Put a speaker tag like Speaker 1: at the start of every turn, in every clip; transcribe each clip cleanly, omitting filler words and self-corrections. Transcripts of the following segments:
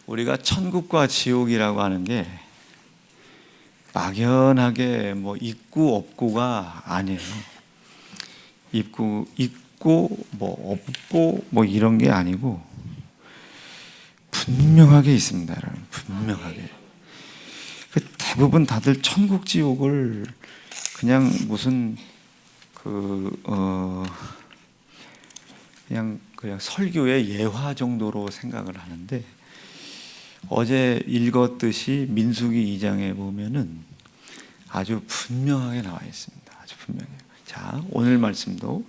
Speaker 1: 우리가 천국과 지옥이라고 하는 게 막연하게 뭐 있고 없고가 아니에요. 있고 뭐 없고 뭐 이런 게 아니고 분명하게 있습니다, 여러분. 분명하게. 대부분 다들 천국 지옥을 그냥 무슨 그냥 설교의 예화 정도로 생각을 하는데, 어제 읽었듯이 민수기 2장에 보면은 아주 분명하게 나와 있습니다. 아주 분명해요. 자, 오늘 말씀도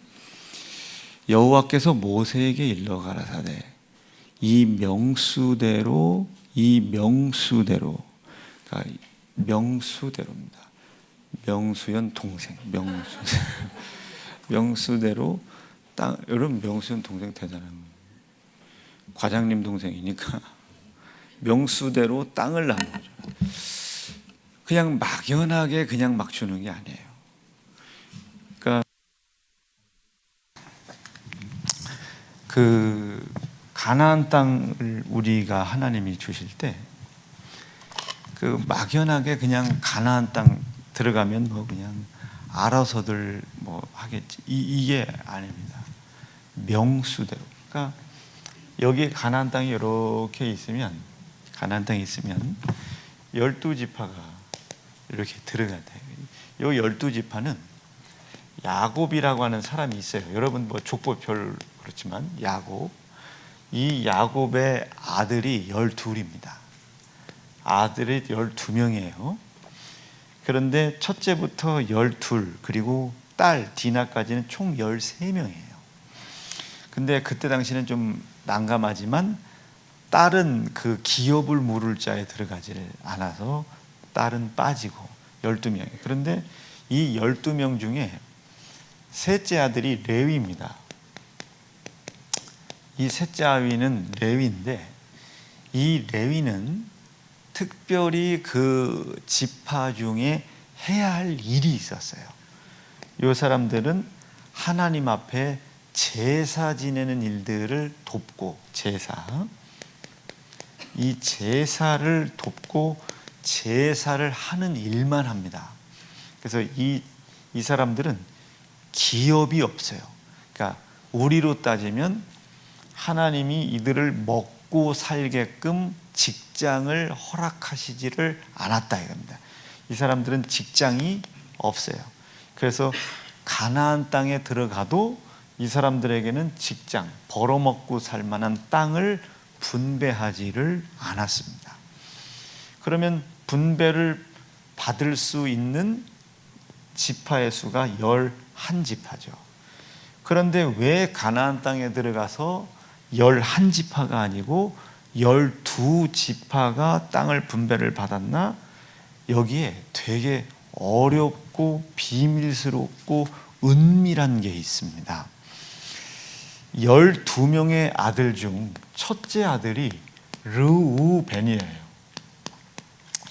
Speaker 1: 여호와께서 모세에게 일러 가라사대 이 명수대로 그러니까 명수대로입니다. 명수현 동생 명수대로 땅. 여러분, 명수현 동생 되잖아요. 과장님 동생이니까 명수대로 땅을 나누죠. 그냥 막연하게 그냥 막 주는 게 아니에요. 그러니까 그 가나안 땅을 우리가 하나님이 주실 때 그 막연하게 그냥 가나안 땅 들어가면 뭐 그냥 알아서들 뭐 하겠지, 이게 아닙니다. 명수대로. 그러니까 여기 가나안 땅이 이렇게 있으면, 가나안 땅에 있으면 12지파가 이렇게 들어가야 돼요. 이 12지파는 야곱이라고 하는 사람이 있어요. 여러분 뭐 족보별 그렇지만 이 야곱의 아들이 12입니다. 아들이 12명이에요. 그런데 첫째부터 12, 그리고 딸 디나까지는 총 13명이에요. 근데 그때 당시는 좀 난감하지만 딸은 그 기업을 물을 자에 들어가지를 않아서 딸은 빠지고 12명이에요. 그런데 이 12명 중에 셋째 아들이 레위입니다. 이 셋째 아위는 레위인데, 이 레위는 특별히 그 지파 중에 해야 할 일이 있었어요. 이 사람들은 하나님 앞에 제사 지내는 일들을 돕고, 이 제사를 돕고 제사를 하는 일만 합니다. 그래서 이 사람들은 기업이 없어요. 그러니까 우리로 따지면 하나님이 이들을 먹고 살게끔 직장을 허락하시지를 않았다 이겁니다. 이 사람들은 직장이 없어요. 그래서 가나안 땅에 들어가도 이 사람들에게는 직장, 벌어먹고 살 만한 땅을 분배하지를 않았습니다. 그러면 분배를 받을 수 있는 지파의 수가 11지파죠. 그런데 왜 가나안 땅에 들어가서 11지파가 아니고 12지파가 땅을 분배를 받았나? 여기에 되게 어렵고 비밀스럽고 은밀한 게 있습니다. 12명의 아들 중 첫째 아들이 르우벤이에요.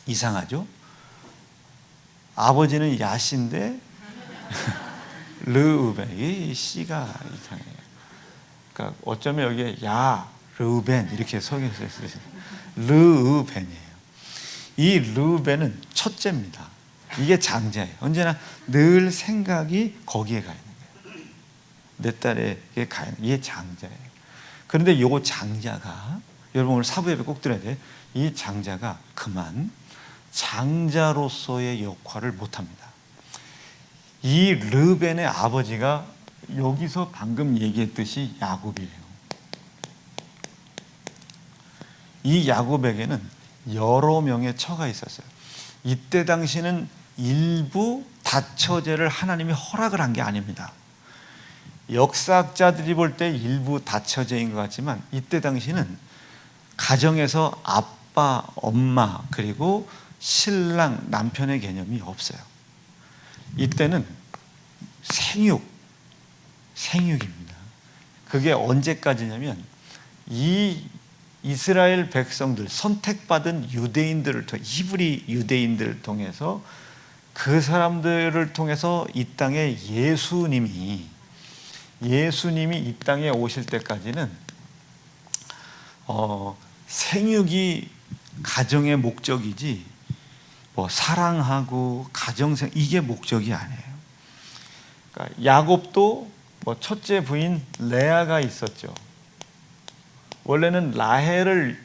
Speaker 1: 이상하죠? 아버지는 야신데 르우벤, 이 씨가 이상해요. 그러니까 어쩌면 여기에 르우벤 이렇게 써있어요. 르우벤이에요. 이 르우벤은 첫째입니다. 이게 장자예요. 언제나 늘 생각이 거기에 가 있는 거예요. 내 딸에게 가 있는, 이게 장자예요. 그런데 이 장자가, 여러분 오늘 사부 예배 꼭 들어야 돼요. 이 장자가 그만 장자로서의 역할을 못합니다. 이 르벤의 아버지가 여기서 방금 얘기했듯이 야곱이에요. 이 야곱에게는 여러 명의 처가 있었어요. 이때 당시는 일부 다처제를 하나님이 허락을 한 게 아닙니다. 역사학자들이 볼 때 일부 다처제인 것 같지만 이때 당시는 가정에서 아빠, 엄마, 그리고 신랑, 남편의 개념이 없어요. 이때는 생육입니다. 그게 언제까지냐면 이 이스라엘 백성들, 선택받은 유대인들을 통해, 히브리 유대인들을 통해서, 그 사람들을 통해서 이 땅에 예수님이 이 땅에 오실 때까지는 생육이 가정의 목적이지 뭐 사랑하고 가정생 이게 목적이 아니에요. 그러니까 야곱도 뭐 첫째 부인 레아가 있었죠. 원래는 라헬을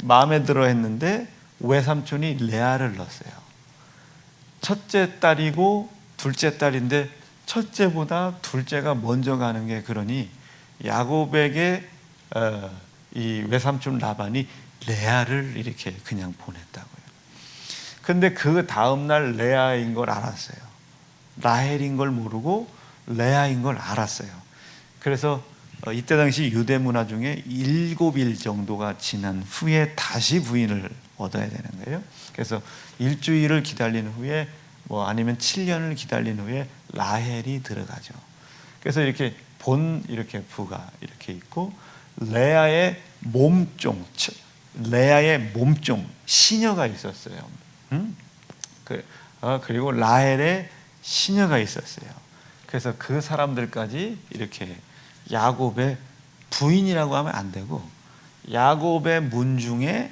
Speaker 1: 마음에 들어 했는데 외삼촌이 레아를 넣었어요. 첫째 딸이고 둘째 딸인데 첫째보다 둘째가 먼저 가는 게 그러니 야곱에게 이 외삼촌 라반이 레아를 이렇게 그냥 보냈다고요. 근데 그 다음날 레아인 걸 알았어요. 라헬인 걸 모르고 레아인 걸 알았어요. 그래서 이때 당시 유대 문화 중에 7일 정도가 지난 후에 다시 부인을 얻어야 되는 거예요. 그래서 일주일을 기다린 후에 뭐 아니면 7년을 기다린 후에 라헬이 들어가죠. 그래서 이렇게 이렇게 부가 이렇게 있고 레아의 몸종 시녀가 있었어요. 그리고 라헬의 시녀가 있었어요. 그래서 그 사람들까지 이렇게 야곱의 부인이라고 하면 안 되고 야곱의 문중에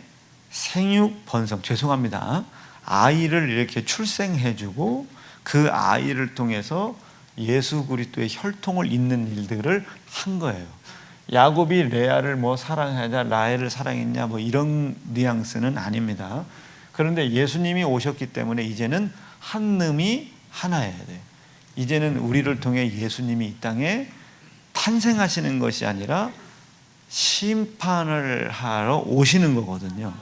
Speaker 1: 생육 번성, 죄송합니다. 아이를 이렇게 출생해주고 그 아이를 통해서 예수 그리스도의 혈통을 잇는 일들을 한 거예요. 야곱이 레아를 뭐 사랑하냐, 라헬을 사랑했냐, 뭐 이런 뉘앙스는 아닙니다. 그런데 예수님이 오셨기 때문에 이제는 한놈이 하나여야 돼. 이제는 우리를 통해 예수님이 이 땅에 탄생하시는 것이 아니라 심판을 하러 오시는 거거든요.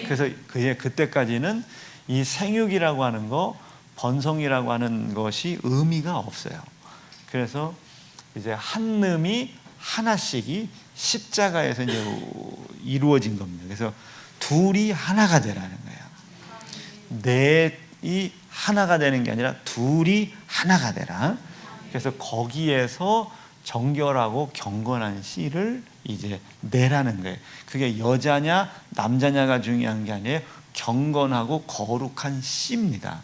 Speaker 1: 그래서 그때까지는 이 생육이라고 하는 거, 번성이라고 하는 것이 의미가 없어요. 그래서 이제 한 놈이 하나씩이 십자가에서 이제 이루어진 겁니다. 그래서 둘이 하나가 되라는 거예요. 넷이 하나가 되는 게 아니라 둘이 하나가 되라. 그래서 거기에서 정결하고 경건한 씨를 이제 내라는 거예요. 그게 여자냐 남자냐가 중요한 게 아니에요. 경건하고 거룩한 씨입니다.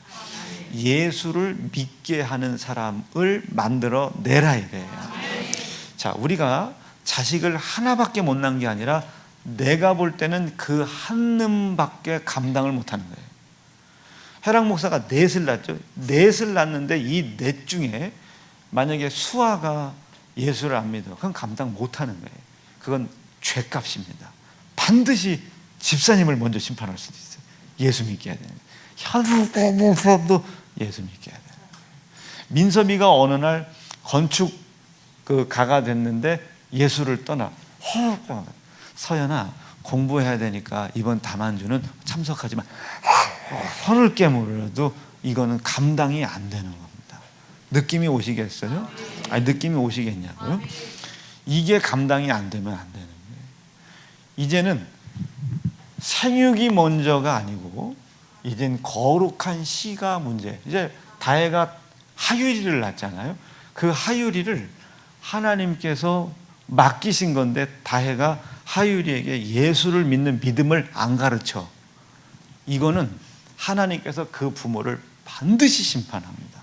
Speaker 1: 예수를 믿게 하는 사람을 만들어 내라 이거예요. 자, 우리가 자식을 하나밖에 못 낳은 게 아니라 내가 볼 때는 그 한 놈밖에 감당을 못하는 거예요. 해랑 목사가 넷을 낳죠. 넷을 낳는데 이 넷 중에 만약에 수아가 예수를 안 믿어, 그건 감당 못하는 거예요. 그건 죄값입니다. 반드시 집사님을 먼저 심판할 수도 있어요. 예수 믿게 해야 되는. 현수도 예수 믿게 해야 돼요. 민섭이가 어느 날 건축 가가 됐는데 예수를 떠나. 서연아, 공부해야 되니까 이번 다만주는 참석하지 마. 혀를 깨물어도 이거는 감당이 안 되는 겁니다. 느낌이 오시겠어요? 아니, 느낌이 오시겠냐고요? 이게 감당이 안 되면 안 되는 거예요. 이제는 생육이 먼저가 아니고 이젠 거룩한 씨가 문제. 이제 다혜가 하유리를 낳잖아요. 그 하유리를 하나님께서 맡기신 건데 다혜가 하유리에게 예수를 믿는 믿음을 안 가르쳐. 이거는 하나님께서 그 부모를 반드시 심판합니다.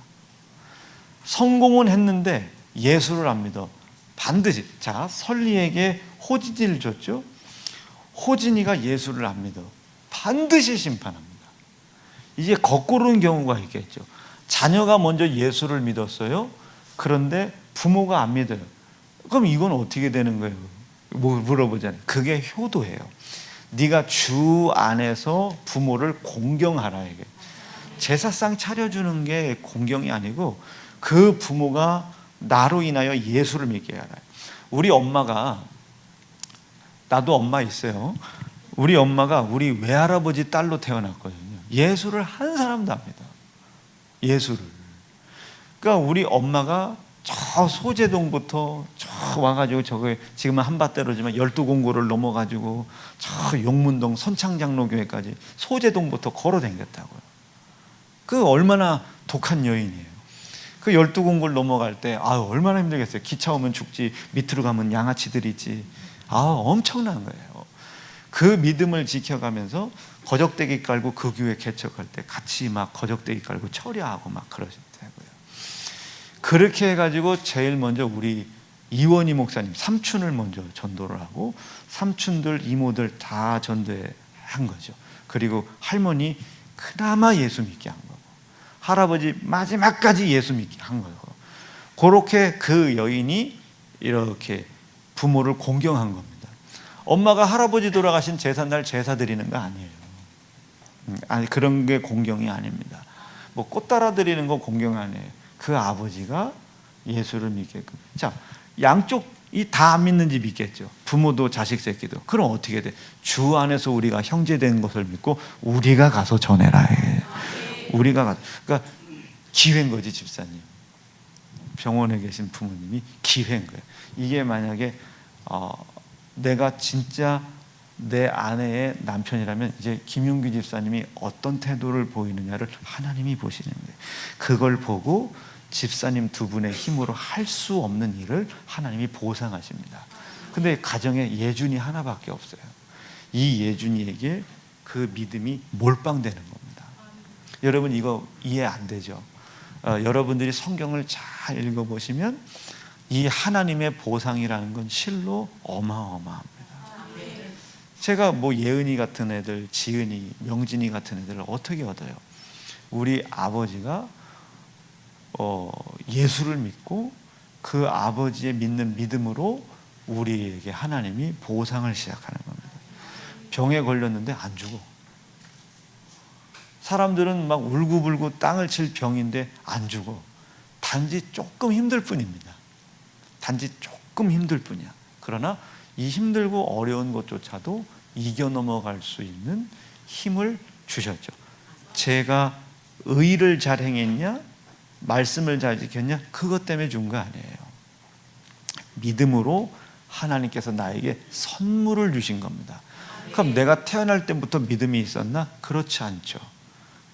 Speaker 1: 성공은 했는데 예수를 안 믿어. 반드시. 자, 설리에게 호진이를 줬죠. 호진이가 예수를 안 믿어. 반드시 심판합니다. 이제 거꾸로는 경우가 있겠죠. 자녀가 먼저 예수를 믿었어요. 그런데 부모가 안 믿어요. 그럼 이건 어떻게 되는 거예요? 뭐 물어보잖아요. 그게 효도예요. 네가 주 안에서 부모를 공경하라. 이게 제사상 차려주는 게 공경이 아니고 그 부모가 나로 인하여 예수를 믿게 하라. 우리 엄마가, 나도 엄마 있어요. 우리 엄마가 우리 외할아버지 딸로 태어났거든요. 예수를 한 사람도 안 믿어. 예수를. 그러니까 우리 엄마가 저 소재동부터 저 와가지고 저거 지금은 한밭대로지만 12공고를 넘어가지고 저 용문동 선창장로교회까지 소재동부터 걸어 다녔다고요. 그 얼마나 독한 여인이에요. 그 12공고를 넘어갈 때 얼마나 힘들겠어요. 기차 오면 죽지, 밑으로 가면 양아치들이 있지. 엄청난 거예요. 그 믿음을 지켜가면서 거적대기 깔고 그 교회 개척할 때 같이 막 거적대기 깔고 처리하고 막 그러셨다고요. 그렇게 해가지고 제일 먼저 우리 이원희 목사님 삼촌을 먼저 전도를 하고 삼촌들 이모들 다 전도한 거죠. 그리고 할머니 그나마 예수 믿게 한 거고 할아버지 마지막까지 예수 믿게 한 거고 그렇게 그 여인이 이렇게 부모를 공경한 겁니다. 엄마가 할아버지 돌아가신 제삿날 제사 드리는 거 아니에요. 아니 그런 게 공경이 아닙니다. 뭐 꽃 따라 드리는 거 공경 아니에요. 그 아버지가 예수를 믿게끔. 자, 양쪽이 다 안 믿는지 믿겠죠. 부모도 자식 새끼도. 그럼 어떻게 돼? 주 안에서 우리가 형제된 것을 믿고 우리가 가서 전해라 해. 우리가 가서. 그러니까 기회인 거지 집사님. 병원에 계신 부모님이 기회인 거예요. 이게 만약에 내가 진짜 내 아내의 남편이라면 이제 김용규 집사님이 어떤 태도를 보이느냐를 하나님이 보시는 거예요. 그걸 보고 집사님 두 분의 힘으로 할 수 없는 일을 하나님이 보상하십니다. 근데 가정에 예준이 하나밖에 없어요. 이 예준이에게 그 믿음이 몰빵되는 겁니다. 여러분 이거 이해 안 되죠? 여러분들이 성경을 잘 읽어보시면 이 하나님의 보상이라는 건 실로 어마어마합니다. 제가 뭐 예은이 같은 애들, 지은이, 명진이 같은 애들을 어떻게 얻어요? 우리 아버지가 예수를 믿고 그 아버지의 믿는 믿음으로 우리에게 하나님이 보상을 시작하는 겁니다. 병에 걸렸는데 안 죽어. 사람들은 막 울고불고 땅을 칠 병인데 안 죽어. 단지 조금 힘들 뿐입니다. 단지 조금 힘들 뿐이야. 그러나 이 힘들고 어려운 것조차도 이겨 넘어갈 수 있는 힘을 주셨죠. 제가 의를 잘 행했냐? 말씀을 잘 지켰냐? 그것 때문에 준 거 아니에요. 믿음으로 하나님께서 나에게 선물을 주신 겁니다. 그럼 내가 태어날 때부터 믿음이 있었나? 그렇지 않죠.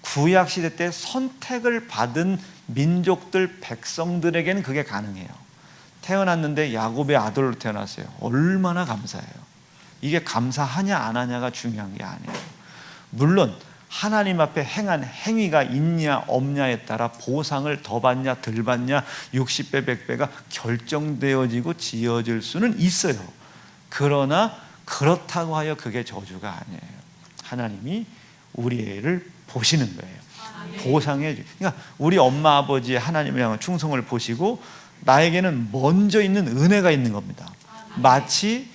Speaker 1: 구약시대 때 선택을 받은 민족들, 백성들에게는 그게 가능해요. 태어났는데 야곱의 아들로 태어났어요. 얼마나 감사해요. 이게 감사하냐 안 하냐가 중요한 게 아니에요. 물론 하나님 앞에 행한 행위가 있냐 없냐에 따라 보상을 더 받냐 덜 받냐 60배 100배가 결정되어지고 지어질 수는 있어요. 그러나 그렇다고 하여 그게 저주가 아니에요. 하나님이 우리 애를 보시는 거예요. 보상해 주. 그러니까 우리 엄마 아버지의 하나님을 향한 충성을 보시고 나에게는 먼저 있는 은혜가 있는 겁니다. 마치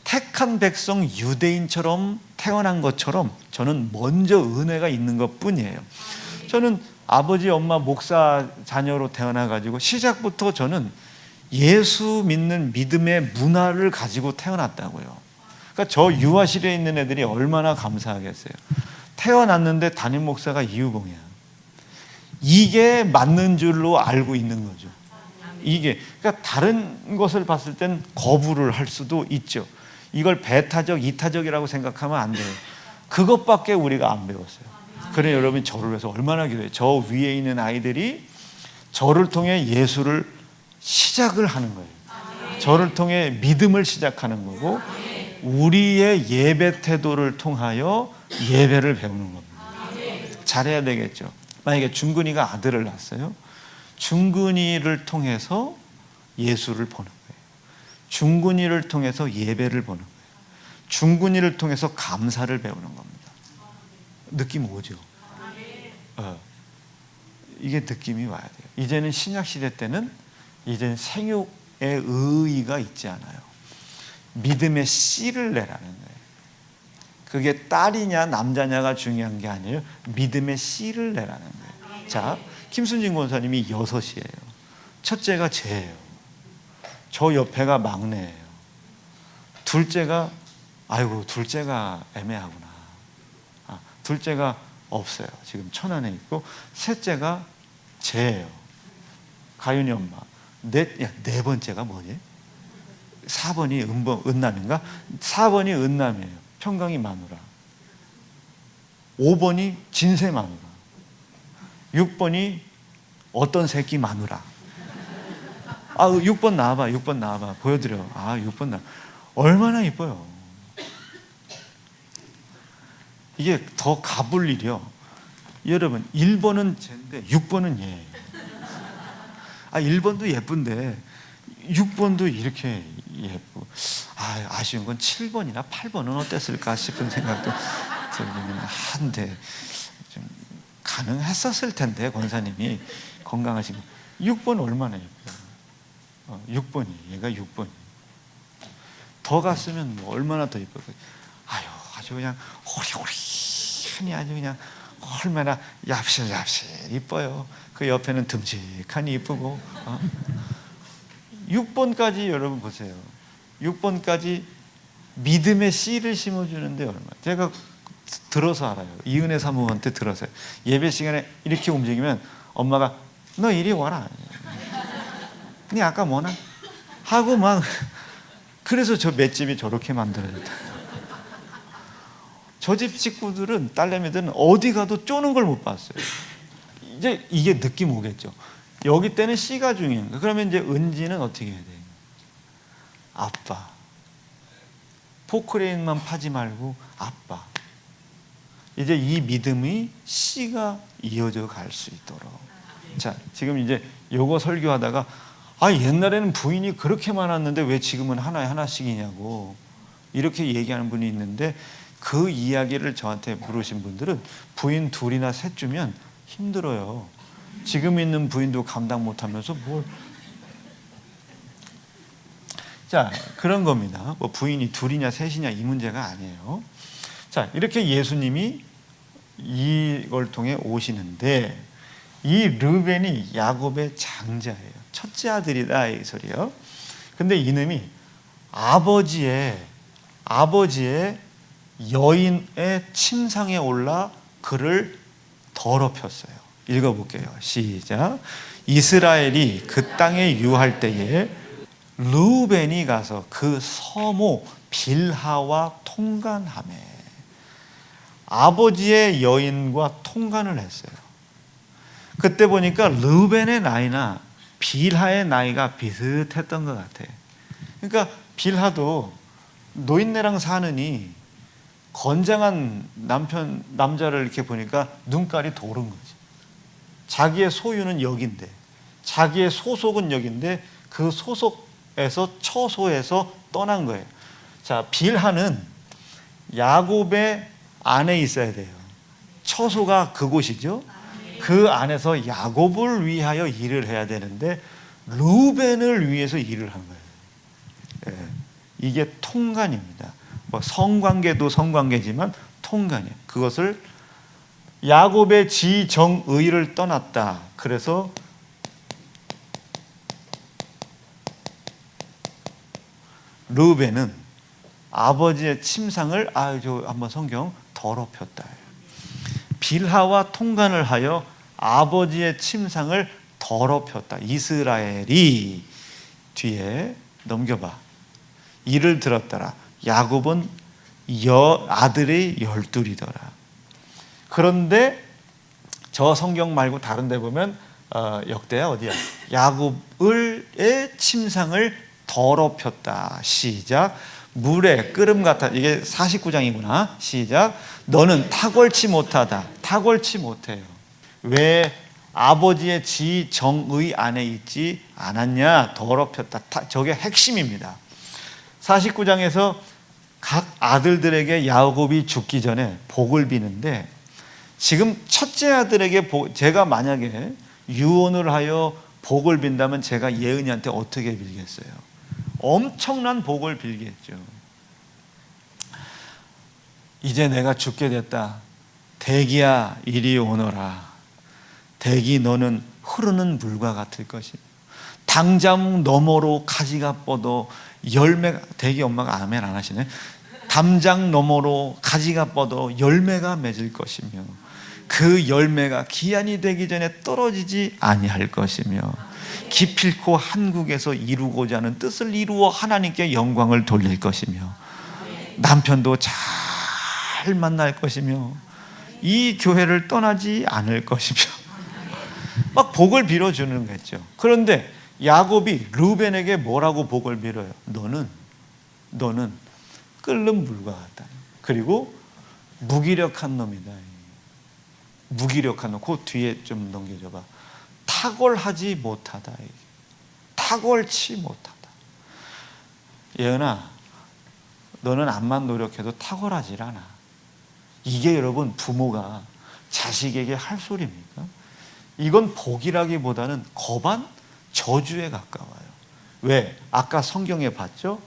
Speaker 1: 택한 백성 유대인처럼 태어난 것처럼 저는 먼저 은혜가 있는 것뿐이에요. 저는 아버지 엄마 목사 자녀로 태어나가지고 시작부터 저는 예수 믿는 믿음의 문화를 가지고 태어났다고요. 그러니까 저 유아실에 있는 애들이 얼마나 감사하겠어요. 태어났는데 담임 목사가 이유봉이야. 이게 맞는 줄로 알고 있는 거죠. 이게 그러니까 다른 것을 봤을 땐 거부를 할 수도 있죠. 이걸 배타적, 이타적이라고 생각하면 안 돼요. 그것밖에 우리가 안 배웠어요. 그래 여러분 저를 위해서 얼마나 기도해요. 저 위에 있는 아이들이 저를 통해 예수를 시작을 하는 거예요. 저를 통해 믿음을 시작하는 거고 우리의 예배 태도를 통하여 예배를 배우는 겁니다. 잘해야 되겠죠. 만약에 중근이가 아들을 낳았어요. 중근이를 통해서 예수를 보는 거예요. 중근이를 통해서 예배를 보는 거예요. 중근이를 통해서 감사를 배우는 겁니다. 느낌 오죠? 이게 느낌이 와야 돼요. 이제는 신약시대 때는 이제는 생육의 의의가 있지 않아요. 믿음의 씨를 내라는 거예요. 그게 딸이냐 남자냐가 중요한 게 아니에요. 믿음의 씨를 내라는 거예요. 자, 김순진 권사님이 6이에요. 첫째가 쟤예요. 저 옆에가 막내예요. 둘째가 둘째가 애매하구나. 둘째가 없어요. 지금 천안에 있고 셋째가 쟤예요. 가윤이 엄마. 네 번째가 뭐지? 4번이 은남인가? 4번이 은남이에요. 평강이 마누라. 5번이 진세 마누라. 6번이 어떤 새끼 마누라. 6번 나와봐. 6번 나와봐. 보여드려. 6번 나와. 얼마나 이뻐요. 이게 더 가볼 일이요. 여러분 1번은 쟤인데 6번은 얘예요. 1번도 예쁜데 6번도 이렇게 예쁘고, 아쉬운 건 7번이나 8번은 어땠을까 싶은 생각도 들기는 한데, 좀 가능했었을 텐데 권사님이 건강하시고. 6번 얼마나 예뻐요. 6번이, 얘가 6번이. 더 갔으면 뭐 얼마나 더 예뻐요. 아주 그냥 호리호리하니 아주 그냥 얼마나 얍실얍실 이뻐요. 그 옆에는 듬직하니 이쁘고. 6번까지 여러분 보세요. 6번까지 믿음의 씨를 심어주는데 얼마. 제가 들어서 알아요. 이은혜 사모한테 들어서요. 예배 시간에 이렇게 움직이면 엄마가 너 이리 와라. 네 아까 뭐나? 하고 막. 그래서 저 맷집이 저렇게 만들어졌다. 저 집 식구들은, 딸내미들은 어디 가도 쪼는 걸 못 봤어요. 이제 이게 느낌 오겠죠. 여기 때는 씨가 중요한 거예요. 그러면 이제 은지는 어떻게 해야 돼요? 아빠. 포크레인만 파지 말고 아빠. 이제 이 믿음이 씨가 이어져 갈 수 있도록. 자, 지금 이제 요거 설교하다가 옛날에는 부인이 그렇게 많았는데 왜 지금은 하나씩이냐고 이렇게 얘기하는 분이 있는데, 그 이야기를 저한테 물으신 분들은 부인 둘이나 셋 주면 힘들어요. 지금 있는 부인도 감당 못하면서 뭘. 자, 그런 겁니다. 뭐 부인이 둘이냐 셋이냐 이 문제가 아니에요. 자, 이렇게 예수님이 이걸 통해 오시는데, 이 르벤이 야곱의 장자예요. 첫째 아들이다 이 소리요. 근데 이놈이 아버지의 여인의 침상에 올라 그를 더럽혔어요. 읽어볼게요. 시작. 이스라엘이 그 땅에 유할 때에 르벤이 가서 그 서모 빌하와 통간하매. 아버지의 여인과 통간을 했어요. 그때 보니까 르벤의 나이나 빌하의 나이가 비슷했던 것 같아요. 그러니까 빌하도 노인네랑 사느니 건장한 남자를 이렇게 보니까 눈깔이 도른 거지. 자기의 소유는 여긴데, 자기의 소속은 여긴데, 그 소속에서 처소에서 떠난 거예요. 자, 빌하는 야곱의 안에 있어야 돼요. 처소가 그곳이죠. 그 안에서 야곱을 위하여 일을 해야 되는데 르벤을 위해서 일을 한 거예요. 이게 통간입니다. 뭐 성관계도 성관계지만 통간이에요. 그것을 야곱의 지정의를 떠났다. 그래서 르벤은 아버지의 침상을 한번 성경 더럽혔다. 빌하와 통간을 하여 아버지의 침상을 더럽혔다. 이스라엘이 뒤에 넘겨봐. 이를 들었더라. 야곱은 아들이 12이더라. 그런데 저 성경 말고 다른 데 보면 역대야 어디야? 야곱의 침상을 더럽혔다. 시작. 물에 끓음 같아. 이게 49장이구나. 시작. 너는 탁월치 못하다. 탁월치 못해요. 왜 아버지의 지정의 안에 있지 않았냐? 더럽혔다. 저게 핵심입니다. 49장에서 각 아들들에게 야곱이 죽기 전에 복을 비는데, 지금 첫째 아들에게 제가 만약에 유언을 하여 복을 빈다면 제가 예은이한테 어떻게 빌겠어요? 엄청난 복을 빌겠죠. 이제 내가 죽게 됐다. 대기야 이리 오너라. 대기 너는 흐르는 물과 같을 것이다. 당장 너머로 가지가 뻗어 열매가, 대기 엄마가 아멘 안 하시네. 담장 너머로 가지가 뻗어 열매가 맺을 것이며 그 열매가 기한이 되기 전에 떨어지지 아니할 것이며 기필코 한국에서 이루고자 하는 뜻을 이루어 하나님께 영광을 돌릴 것이며 남편도 잘 만날 것이며 이 교회를 떠나지 않을 것이며 막 복을 빌어주는 거죠. 그런데 야곱이 르벤에게 뭐라고 복을 빌어요? 너는 끓는 물과 같다. 그리고 무기력한 놈이다. 무기력한 놈. 그 뒤에 좀 넘겨줘봐. 탁월하지 못하다. 탁월치 못하다. 예은아, 너는 암만 노력해도 탁월하질 않아. 이게 여러분 부모가 자식에게 할 소리입니까? 이건 복이라기보다는 거반 저주에 가까워요. 왜? 아까 성경에 봤죠?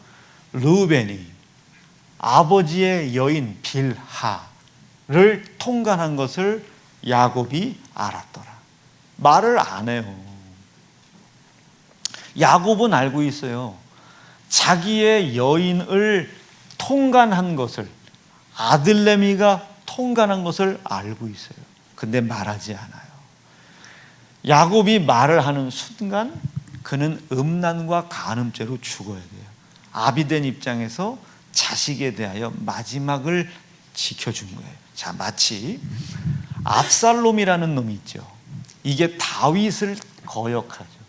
Speaker 1: 르우벤이 아버지의 여인 빌하를 통간한 것을 야곱이 알았더라. 말을 안 해요. 야곱은 알고 있어요. 자기의 여인을 통간한 것을, 아들내미가 통간한 것을 알고 있어요. 근데 말하지 않아요. 야곱이 말을 하는 순간 그는 음란과 간음죄로 죽어야 돼요. 아비된 입장에서 자식에 대하여 마지막을 지켜준 거예요. 자, 마치 압살롬이라는 놈이 있죠. 이게 다윗을 거역하죠.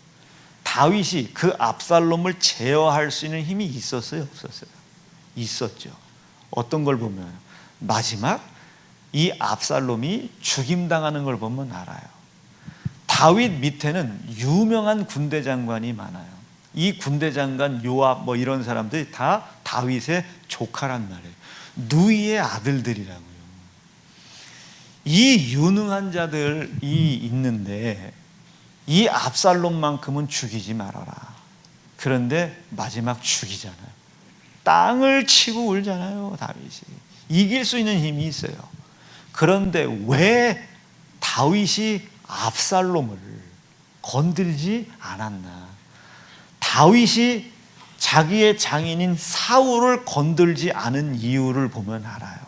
Speaker 1: 다윗이 그 압살롬을 제어할 수 있는 힘이 있었어요, 없었어요? 있었죠. 어떤 걸 보면 마지막 이 압살롬이 죽임당하는 걸 보면 알아요. 다윗 밑에는 유명한 군대 장관이 많아요. 이 군대 장관 요압 뭐 이런 사람들이 다 다윗의 조카란 말이에요. 누이의 아들들이라고요. 이 유능한 자들이 있는데 이 압살롬만큼은 죽이지 말아라. 그런데 마지막 죽이잖아요. 땅을 치고 울잖아요, 다윗이. 이길 수 있는 힘이 있어요. 그런데 왜 다윗이 압살롬을 건들지 않았나? 다윗이 자기의 장인인 사울을 건들지 않은 이유를 보면 알아요.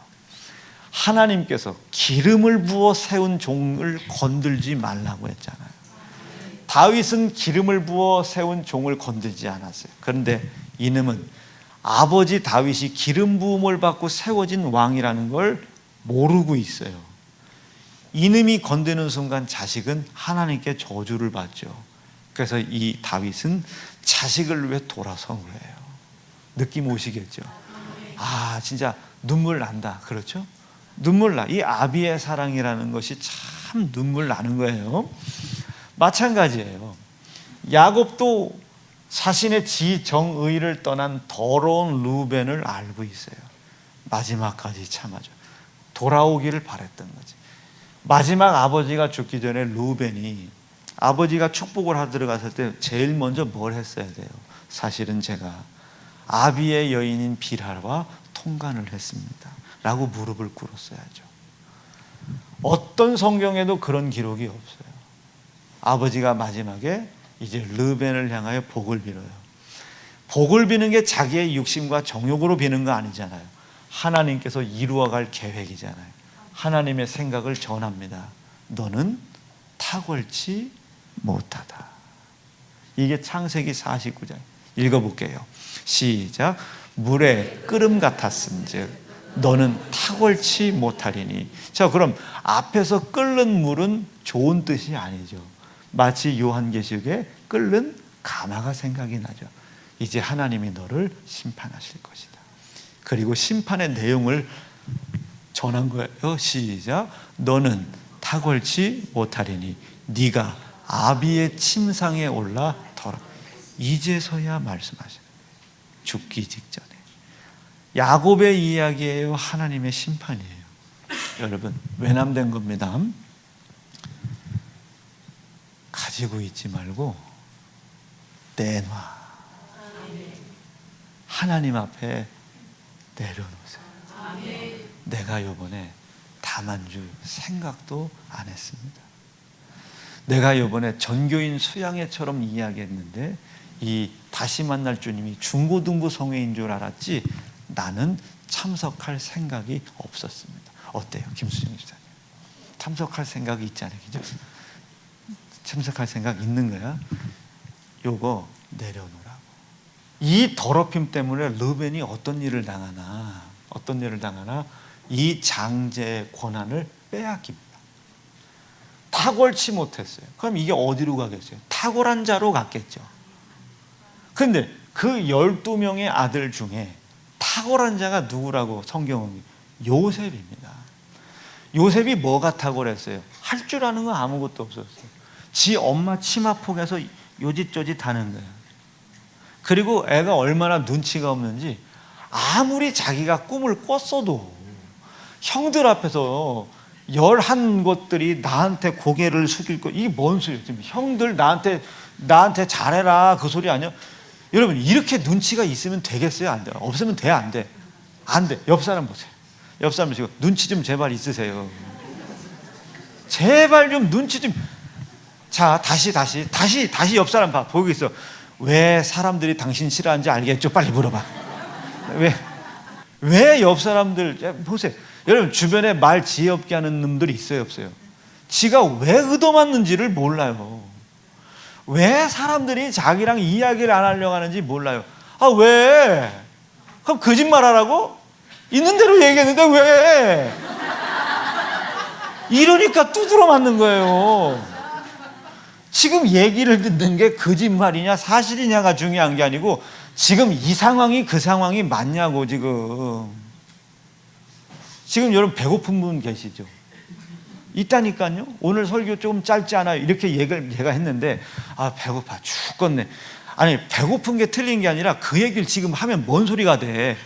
Speaker 1: 하나님께서 기름을 부어 세운 종을 건들지 말라고 했잖아요. 다윗은 기름을 부어 세운 종을 건들지 않았어요. 그런데 이놈은 아버지 다윗이 기름 부음을 받고 세워진 왕이라는 걸 모르고 있어요. 이놈이 건드는 순간 자식은 하나님께 저주를 받죠. 그래서 이 다윗은 자식을 위해 돌아선 거예요. 느낌 오시겠죠? 아, 진짜 눈물 난다. 그렇죠? 눈물 나. 이 아비의 사랑이라는 것이 참 눈물 나는 거예요. 마찬가지예요. 야곱도 자신의 지정의를 떠난 더러운 르우벤을 알고 있어요. 마지막까지 참아줘. 돌아오기를 바랬던 거지. 마지막 아버지가 죽기 전에 르우벤이 아버지가 축복을 하러 들어갔을 때 제일 먼저 뭘 했어야 돼요? 사실은 제가 아비의 여인인 빌하와 통간을 했습니다 라고 무릎을 꿇었어야죠. 어떤 성경에도 그런 기록이 없어요. 아버지가 마지막에 이제 르벤을 향하여 복을 빌어요. 복을 비는 게 자기의 육심과 정욕으로 비는 거 아니잖아요. 하나님께서 이루어갈 계획이잖아요. 하나님의 생각을 전합니다. 너는 탁월치 못하다. 이게 창세기 49장 읽어볼게요. 시작. 물에 끓음 같았은즉 너는 탁월치 못하리니. 자, 그럼 앞에서 끓는 물은 좋은 뜻이 아니죠. 마치 요한계시록에 끓는 가마가 생각이 나죠. 이제 하나님이 너를 심판하실 것이다. 그리고 심판의 내용을 전한 거예요. 시작. 너는 탁월치 못하리니 네가 아비의 침상에 올라 더러. 이제서야 말씀하시는 거예요. 죽기 직전에. 야곱의 이야기예요, 하나님의 심판이에요. 여러분, 외람된 겁니다. 가지고 있지 말고 내놔. 하나님 앞에 내려놓으세요. 내가 이번에 다만줄 생각도 안 했습니다. 내가 이번에 전교인 수양회처럼 이야기했는데 이 다시 만날 주님이 중고등부 성회인 줄 알았지 나는 참석할 생각이 없었습니다. 어때요, 김수정 집사님? 참석할 생각이 있잖아요, 그죠? 참석할 생각 있는 거야. 요거 내려놓으라고. 이 더럽힘 때문에 르벤이 어떤 일을 당하나 이 장제의 권한을 빼앗깁니다. 탁월치 못했어요. 그럼 이게 어디로 가겠어요? 탁월한 자로 갔겠죠. 근데 그 12명의 아들 중에 탁월한 자가 누구라고 성경은? 요셉입니다. 요셉이 뭐가 탁월했어요? 할 줄 아는 건 아무것도 없었어요. 지 엄마 치마폭에서 요짓조짓 하는 거예요. 그리고 애가 얼마나 눈치가 없는지 아무리 자기가 꿈을 꿨어도 형들 앞에서 11것들이 나한테 고개를 숙일 거, 이게 뭔 소리예요? 지금 형들 나한테 잘해라 그 소리 아니야? 여러분, 이렇게 눈치가 있으면 되겠어요? 안 돼요? 없으면 돼? 안 돼? 안 돼. 옆 사람 보세요. 옆 사람 보시고 눈치 좀 제발 있으세요. 제발 좀 눈치 좀. 자, 다시 옆 사람 봐. 보고 있어. 왜 사람들이 당신 싫어하는지 알겠죠? 빨리 물어봐. 왜 옆 사람들 보세요. 여러분, 주변에 말 지혜 없게 하는 놈들이 있어요, 없어요? 지가 왜 의도맞는지를 몰라요. 왜 사람들이 자기랑 이야기를 안 하려고 하는지 몰라요. 아, 왜? 그럼 거짓말하라고? 있는 대로 얘기했는데 왜? 이러니까 두드러 맞는 거예요. 지금 얘기를 듣는 게 거짓말이냐 사실이냐가 중요한 게 아니고 지금 이 상황이 그 상황이 맞냐고. 지금 여러분 배고픈 분 계시죠? 있다니까요. 오늘 설교 조금 짧지 않아요? 이렇게 얘기를 제가 했는데 아, 배고파 죽겠네. 아니, 배고픈 게 틀린 게 아니라 그 얘기를 지금 하면 뭔 소리가 돼?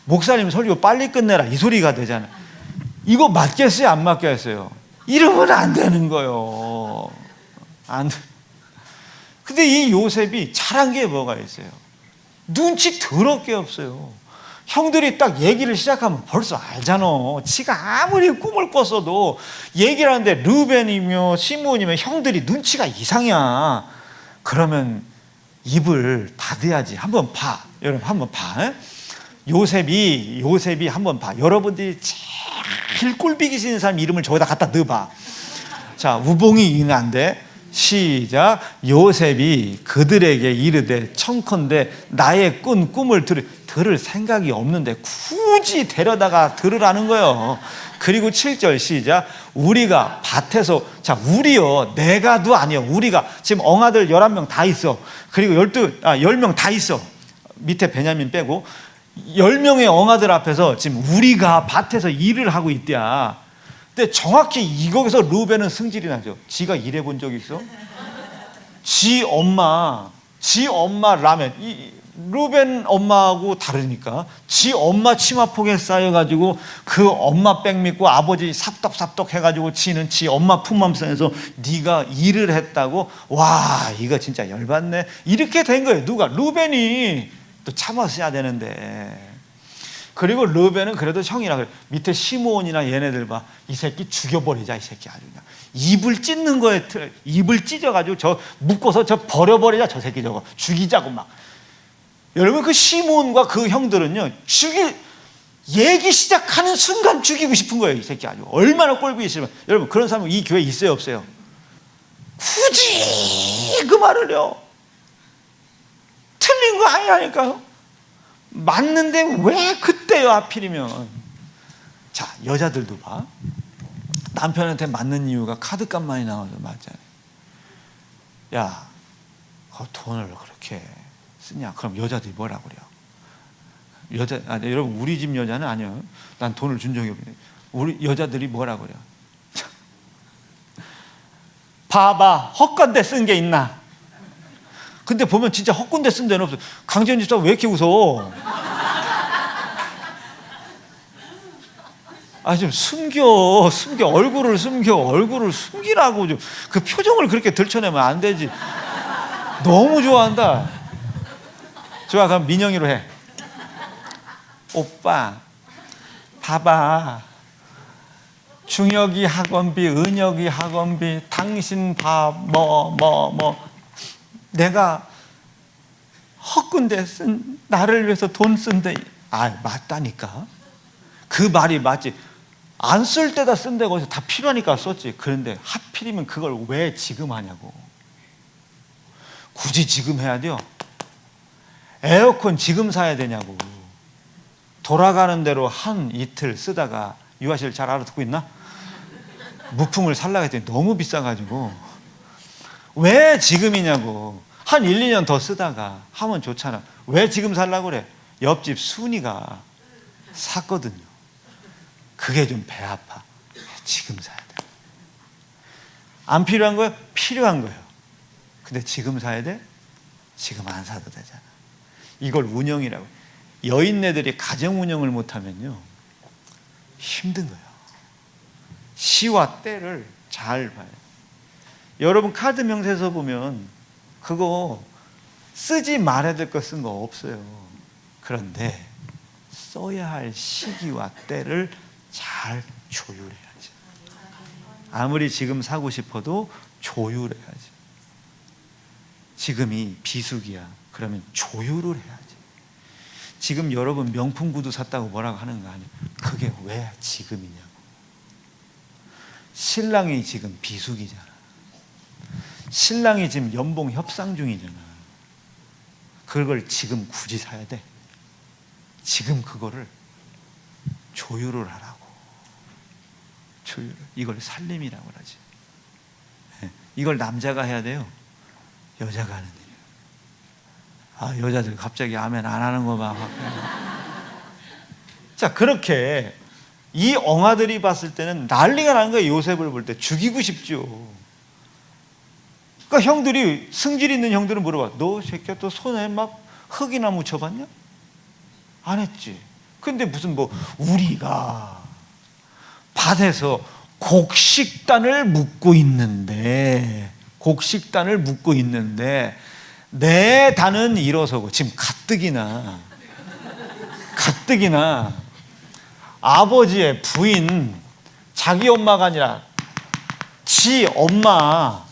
Speaker 1: 목사님 설교 빨리 끝내라 이 소리가 되잖아. 이거 맞겠어요? 안 맞겠어요? 이러면 안 되는 거예요. 안 돼. 근데 이 요셉이 잘한 게 뭐가 있어요? 눈치 더럽게 없어요. 형들이 딱 얘기를 시작하면 벌써 알잖아. 지가 아무리 꿈을 꿨어도 얘기를 하는데 르벤이며 시므온이며 형들이 눈치가 이상이야. 그러면 입을 닫아야지. 한번 봐. 여러분 한번 봐. 요셉이 한번 봐. 여러분들이 제일 꼴보기 싫은 사람 이름을 저기다 갖다 넣어봐. 자, 우봉이 인한데 시작. 요셉이 그들에게 이르되 청컨대 나의 꾼 꿈을 들을 생각이 없는데 굳이 데려다가 들으라는 거예요. 그리고 7절 시작. 우리가 밭에서, 자, 우리요, 내가도 아니요, 우리가 지금 엉아들 11명 다 있어. 그리고 10명 다 있어. 밑에 베냐민 빼고 10명의 엉아들 앞에서 지금 우리가 밭에서 일을 하고 있대야. 근데 정확히 이거에서 르벤은 승질이 나죠. 지가 일해본 적 있어? 지 엄마 라면, 르벤 엄마하고 다르니까 지 엄마 치마폭에 쌓여가지고 그 엄마 백 믿고 아버지 삽떡삽떡 해가지고 지는 지 엄마 품맘속에서 네가 일을 했다고? 와, 이거 진짜 열받네. 이렇게 된 거예요. 누가? 르벤이 또 참았어야 되는데. 그리고 르벤은 그래도 형이라 그래. 밑에 시므온이나 얘네들 봐. 이 새끼 죽여버리자. 이 새끼 아주 그냥 입을 찢는 거에 입을 찢어가지고 저 묶어서 저 버려버리자. 저 새끼 저거 죽이자고 막. 여러분, 그 시므온과 그 형들은요, 얘기 시작하는 순간 죽이고 싶은 거예요. 이 새끼 아주 얼마나 꼴보기 싫으면. 여러분, 그런 사람은 이 교회에 있어요, 없어요? 굳이 그 말을요, 틀린 거 아니라니까요. 맞는데 왜 그때요 하필이면. 자, 여자들도 봐. 남편한테 맞는 이유가 카드값 많이 나와서 맞잖아요. 야, 돈을 그렇게 쓰냐? 그럼 여자들이 뭐라 그래요? 여러분, 우리 집 여자는 아니요. 난 돈을 준 적이 없는데 우리 여자들이 뭐라 그래요? 봐봐, 헛건데 쓴 게 있나? 근데 보면 진짜 헛건데 쓴 데는 없어. 강재현 집사 왜 이렇게 웃어? 아, 좀 숨겨. 얼굴을 숨기라고. 좀 그 표정을 그렇게 들춰내면 안 되지. 너무 좋아한다. 좋아, 그럼 민영이로 해. 오빠, 봐봐. 중혁이 학원비, 은혁이 학원비, 당신 밥, 내가 헛군데 쓴, 나를 위해서 돈 쓴데. 아, 맞다니까. 그 말이 맞지. 안 쓸 때다 쓴 데가 어디서 다 필요하니까 썼지. 그런데 하필이면 그걸 왜 지금 하냐고. 굳이 지금 해야 돼요? 에어컨 지금 사야 되냐고. 돌아가는 대로 한 이틀 쓰다가, 유아실 잘 알아듣고 있나? 무풍을 살라고 했더니 너무 비싸가지고. 왜 지금이냐고. 한 1, 2년 더 쓰다가 하면 좋잖아. 왜 지금 살라고 그래? 옆집 순이가 샀거든요. 그게 좀 배 아파. 지금 사야 돼. 안 필요한 거예요? 필요한 거예요. 근데 지금 사야 돼? 지금 안 사도 되잖아. 이걸 운영이라고. 여인네들이 가정 운영을 못하면요 힘든 거예요. 시와 때를 잘 봐요. 여러분 카드 명세서 보면 그거 쓰지 말아야 될 거 쓴 거 없어요. 그런데 써야 할 시기와 때를 잘 조율해야지. 아무리 지금 사고 싶어도 조율해야지. 지금이 비수기야. 그러면 조율을 해야지. 지금 여러분 명품 구두 샀다고 뭐라고 하는 거 아니에요. 그게 왜 지금이냐고. 신랑이 지금 비수기잖아. 신랑이 지금 연봉 협상 중이잖아. 그걸 지금 굳이 사야 돼. 지금 그거를 조율을 하라고. 조율을. 이걸 살림이라고 하지. 이걸 남자가 해야 돼요? 여자가 하는 일이에요. 아, 여자들 갑자기 아멘 안 하는 거 봐. 자, 그렇게 이 엉아들이 봤을 때는 난리가 난 거예요. 요셉을 볼 때 죽이고 싶죠. 그러니까 형들이, 승질 있는 형들은 물어봐. 너 새끼야 또 손에 막 흙이나 묻혀봤냐? 안 했지. 근데 무슨 뭐 우리가 밭에서 곡식단을 묻고 있는데 내 단은 일어서고, 지금 가뜩이나 아버지의 부인, 자기 엄마가 아니라 지 엄마,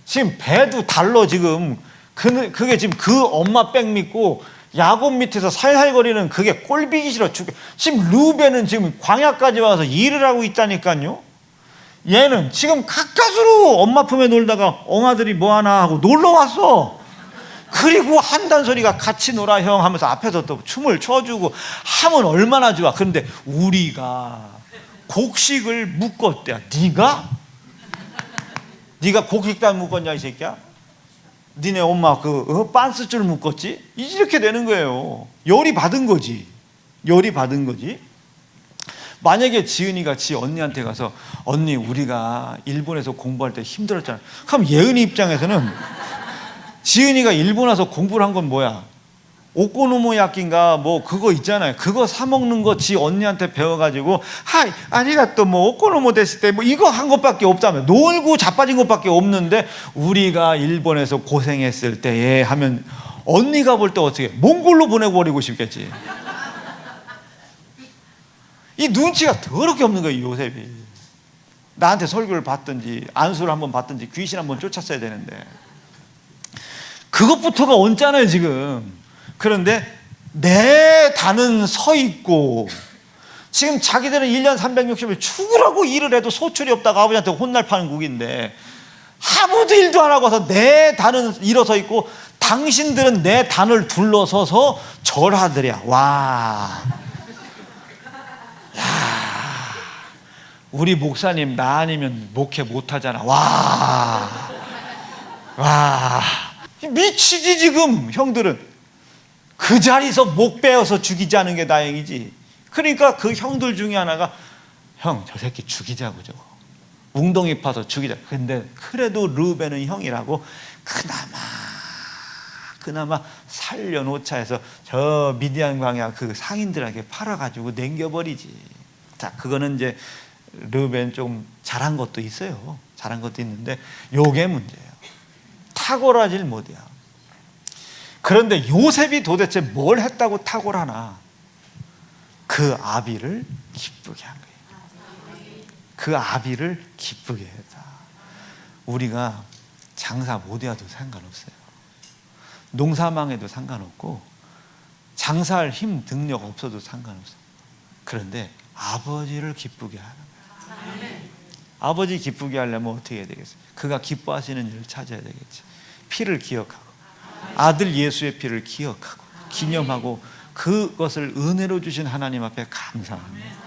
Speaker 1: 지금 배도 달러 지금 그게 지금 그 엄마 백 믿고 야곱 밑에서 살살거리는 그게 꼴비기 싫어 죽게. 지금 루벤은 지금 광야까지 와서 일을 하고 있다니까요. 얘는 지금 가까스로 엄마 품에 놀다가 엉아들이 뭐하나 하고 놀러 왔어. 그리고 한단 소리가 같이 놀아 형 하면서 앞에서 또 춤을 춰주고 하면 얼마나 좋아. 그런데 우리가 곡식을 묶었대. 네가 곡식단 묶었냐 이 새끼야? 니네 엄마 빤스줄 묶었지? 이렇게 되는 거예요. 열이 받은 거지. 만약에 지은이가 지 언니한테 가서 언니 우리가 일본에서 공부할 때 힘들었잖아. 그럼 예은이 입장에서는 지은이가 일본 와서 공부를 한 건 뭐야? 오코노미야끼인가 뭐 그거 있잖아요. 그거 사 먹는 거 지 언니한테 배워가지고 하이 아리가또 뭐 오코노모 됐을 때 뭐 이거 한 것밖에 없다며. 놀고 자빠진 것밖에 없는데 우리가 일본에서 고생했을 때에 하면 언니가 볼 때 어떻게 몽골로 보내버리고 싶겠지. 이 눈치가 더럽게 없는 거예요. 요셉이 나한테 설교를 받든지 안수를 한번 받든지 귀신 한번 쫓았어야 되는데 그것부터가 얹잖아요 지금. 그런데 내 단은 서 있고, 지금 자기들은 1년 360일 죽으라고 일을 해도 소출이 없다고 아버지한테 혼날 파는 국인데 아무도 일도 안 하고 와서 내 단은 일어서 있고 당신들은 내 단을 둘러서서 절하더랴. 와, 야, 우리 목사님 나 아니면 목회 못하잖아. 와, 미치지 지금 형들은. 그 자리에서 목 베어서 죽이지 않은 게 다행이지. 그러니까 그 형들 중에 하나가 형 저 새끼 죽이자고 저거 웅덩이 파서 죽이자. 근데 그래도 르벤은 형이라고 그나마 살려놓자 해서 저 미디안 광야 그 상인들에게 팔아가지고 남겨버리지. 자, 그거는 이제 르벤 좀 잘한 것도 있어요. 잘한 것도 있는데 요게 문제예요. 탁월하질 못해요. 그런데 요셉이 도대체 뭘 했다고 탁월하나? 그 아비를 기쁘게 한 거예요. 그 아비를 기쁘게 했다. 우리가 장사 못해도 상관없어요. 농사망해도 상관없고 장사할 힘 능력 없어도 상관없어요. 그런데 아버지를 기쁘게 하는 거예요. 아버지 기쁘게 하려면 어떻게 해야 되겠어요? 그가 기뻐하시는 일을 찾아야 되겠지. 피를 기억하고 아들 예수의 피를 기억하고 기념하고 그것을 은혜로 주신 하나님 앞에 감사합니다.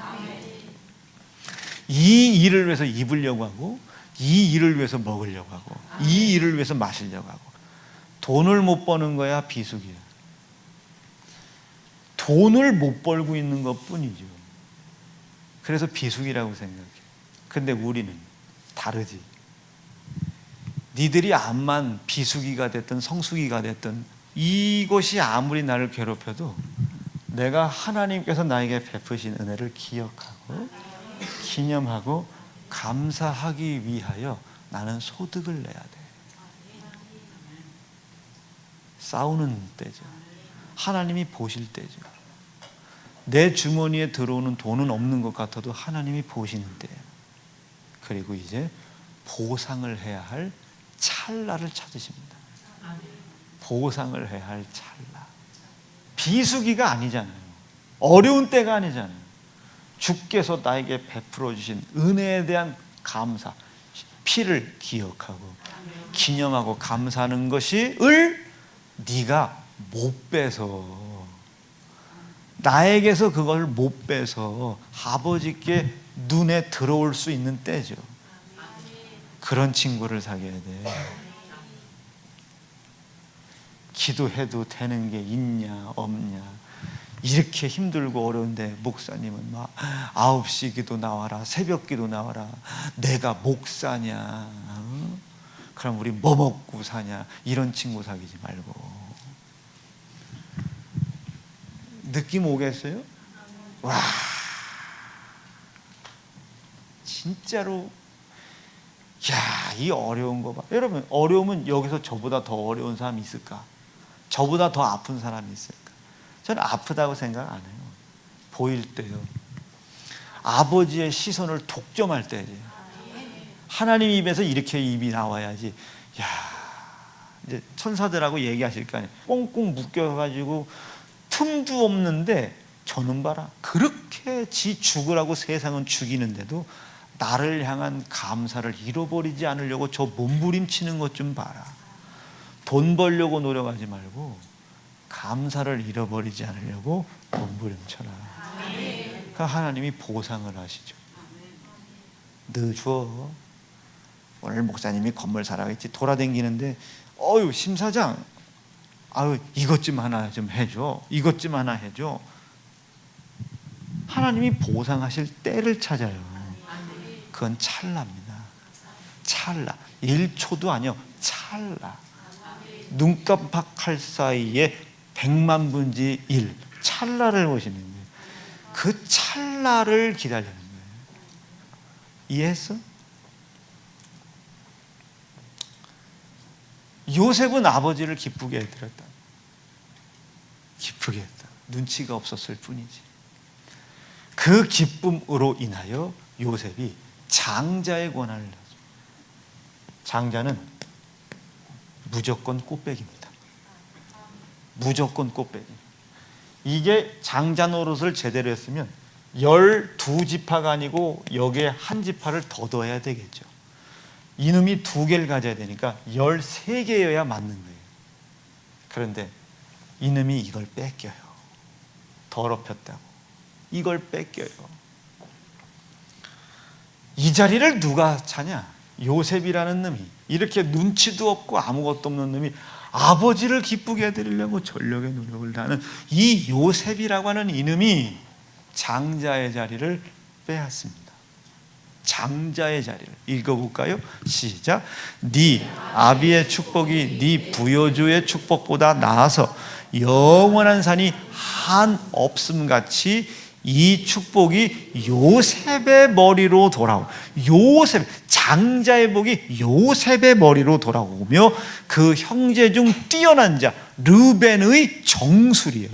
Speaker 1: 이 일을 위해서 입으려고 하고 이 일을 위해서 먹으려고 하고 이 일을 위해서 마시려고 하고 돈을 못 버는 거야 비수기야. 돈을 못 벌고 있는 것뿐이죠. 그래서 비수기라고 생각해. 근데 우리는 다르지. 니들이 암만 비수기가 됐든 성수기가 됐든 이것이 아무리 나를 괴롭혀도 내가 하나님께서 나에게 베푸신 은혜를 기억하고 기념하고 감사하기 위하여 나는 소득을 내야 돼. 싸우는 때죠. 하나님이 보실 때죠. 내 주머니에 들어오는 돈은 없는 것 같아도 하나님이 보시는 때예요. 그리고 이제 보상을 해야 할 찰나를 찾으십니다. 보상을 해야 할 찰나. 비수기가 아니잖아요. 어려운 때가 아니잖아요. 주께서 나에게 베풀어 주신 은혜에 대한 감사, 피를 기억하고 기념하고 감사하는 것이 네가 못 빼서, 나에게서 그걸 못 빼서 아버지께 눈에 들어올 수 있는 때죠. 그런 친구를 사귀어야 돼. 기도해도 되는 게 있냐 없냐, 이렇게 힘들고 어려운데 목사님은 막 9시 기도 나와라, 새벽 기도 나와라, 내가 목사냐, 그럼 우리 뭐 먹고 사냐, 이런 친구 사귀지 말고. 느낌 오겠어요? 와, 진짜로, 야, 이 어려운 거 봐. 여러분, 어려우면 여기서 저보다 더 어려운 사람이 있을까? 저보다 더 아픈 사람이 있을까? 저는 아프다고 생각 안 해요. 보일 때요. 아버지의 시선을 독점할 때지. 하나님 입에서 이렇게 입이 나와야지. 야, 이제 천사들하고 얘기하실 거 아니에요. 꽁꽁 묶여가지고 틈도 없는데 저는 봐라, 그렇게 지 죽으라고 세상은 죽이는데도 나를 향한 감사를 잃어버리지 않으려고 저 몸부림치는 것 좀 봐라. 돈 벌려고 노력하지 말고 감사를 잃어버리지 않으려고 몸부림쳐라. 그러니까 하나님이 보상을 하시죠. 늦어. 오늘 목사님이 건물 사라겠지 돌아다니는데, 어유 심사장, 아유 이것 좀 하나 좀 해줘, 이것 좀 하나 해줘. 하나님이 보상하실 때를 찾아요. 그건 찰나입니다. 찰나. 1초도 아니요, 찰나. 눈 깜빡할 사이에 100만 분지 1 찰나를 보시는 거예요. 그 찰나를 기다리는 거예요. 이해했어? 요셉은 아버지를 기쁘게 해드렸다. 기쁘게 했다. 눈치가 없었을 뿐이지. 그 기쁨으로 인하여 요셉이 장자의 권한을 가져. 장자는 무조건 꽃배기입니다. 무조건 꽃배기. 이게 장자 노릇을 제대로 했으면 12지파가 아니고 여기에 한 지파를 더 더해야 되겠죠. 이놈이 2개를 가져야 되니까 13개여야 맞는 거예요. 그런데 이놈이 이걸 뺏겨요. 더럽혔다고 이걸 뺏겨요. 이 자리를 누가 차냐? 요셉이라는 놈이, 이렇게 눈치도 없고 아무것도 없는 놈이 아버지를 기쁘게 해드리려고 전력의 노력을 다하는 이 요셉이라고 하는 이놈이 장자의 자리를 빼앗습니다. 장자의 자리를 읽어볼까요? 시작. 네 아비의 축복이 네 부여주의 축복보다 나아서 영원한 산이 한 없음같이 이 축복이 요셉의 머리로 돌아오고, 요셉, 장자의 복이 요셉의 머리로 돌아오며 그 형제 중 뛰어난 자 르벤의 정수리예요.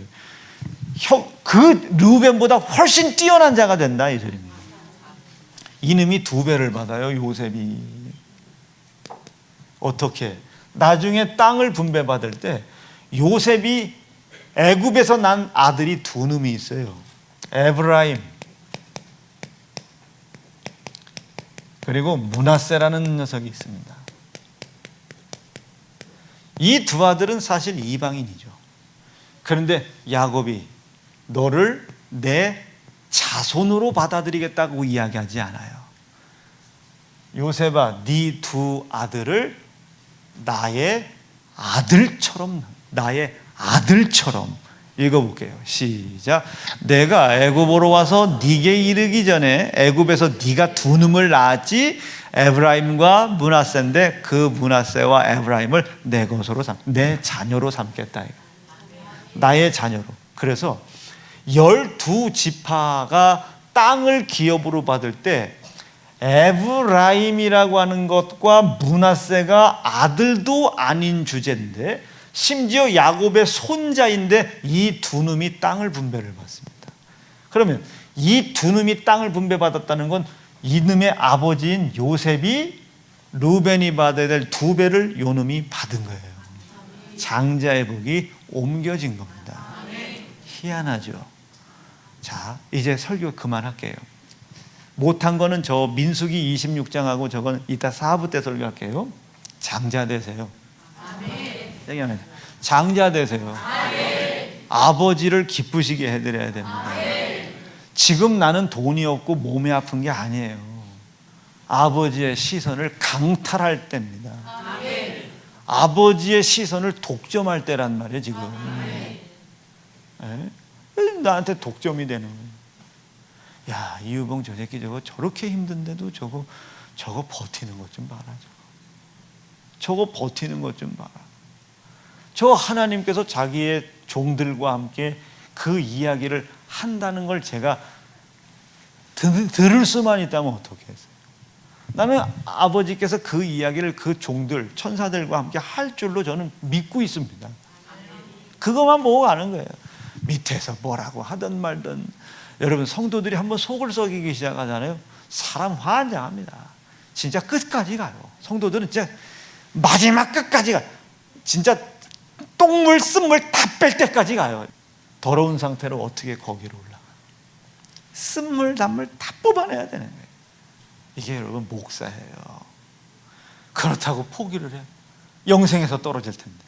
Speaker 1: 그 르벤보다 훨씬 뛰어난 자가 된다 이 소리입니다. 이놈이 2배를 받아요. 요셉이. 어떻게? 나중에 땅을 분배받을 때 요셉이 애굽에서 난 아들이 2놈이 있어요. 에브라임 그리고 므낫세라는 녀석이 있습니다. 이 2 아들은 사실 이방인이죠. 그런데 야곱이 너를 내 자손으로 받아들이겠다고 이야기하지 않아요. 요셉아, 네 2 아들을 나의 아들처럼 읽어볼게요. 시작. 내가 애굽으로 와서 네게 이르기 전에 애굽에서 네가 2 놈을 낳았지 에브라임과 므낫세인데 그 므낫세와 에브라임을 내 것으로 내 자녀로 삼겠다. 나의 자녀로. 그래서 12지파가 땅을 기업으로 받을 때 에브라임이라고 하는 것과 므낫세가 아들도 아닌 주제인데 심지어 야곱의 손자인데 이 두 놈이 땅을 분배를 받습니다. 그러면 이 두 놈이 땅을 분배받았다는 건 이놈의 아버지인 요셉이 루벤이 받아야 될 2배를 요 놈이 받은 거예요. 장자의 복이 옮겨진 겁니다. 희한하죠. 자, 이제 설교 그만할게요. 못한 거는 저 민수기 26장하고 저건 이따 4부 때 설교할게요. 장자 되세요. 장자 되세요. 아버지를 기쁘시게 해드려야 됩니다. 지금 나는 돈이 없고 몸이 아픈 게 아니에요. 아버지의 시선을 강탈할 때입니다. 아버지의 시선을 독점할 때란 말이에요. 지금 나한테 독점이 되는 거예요. 야, 이유봉 저 새끼 저렇게 힘든데도 저거 버티는 것 좀 봐라. 저거 버티는 것 좀 봐라. 저 하나님께서 자기의 종들과 함께 그 이야기를 한다는 걸 제가 들을 수만 있다면 어떻게 했어요? 나는 아버지께서 그 이야기를 그 종들, 천사들과 함께 할 줄로 저는 믿고 있습니다. 그것만 보고 가는 거예요. 밑에서 뭐라고 하든 말든. 여러분, 성도들이 한번 속을 썩이기 시작하잖아요. 사람 환장합니다. 진짜 끝까지 가요. 성도들은 진짜 마지막 끝까지 가요. 진짜 똥물 쓴물 다 뺄 때까지 가요. 더러운 상태로 어떻게 거기로 올라가요? 쓴물 단물 다 뽑아내야 되는 거예요. 이게 여러분 목사예요. 그렇다고 포기를 해요. 영생에서 떨어질 텐데.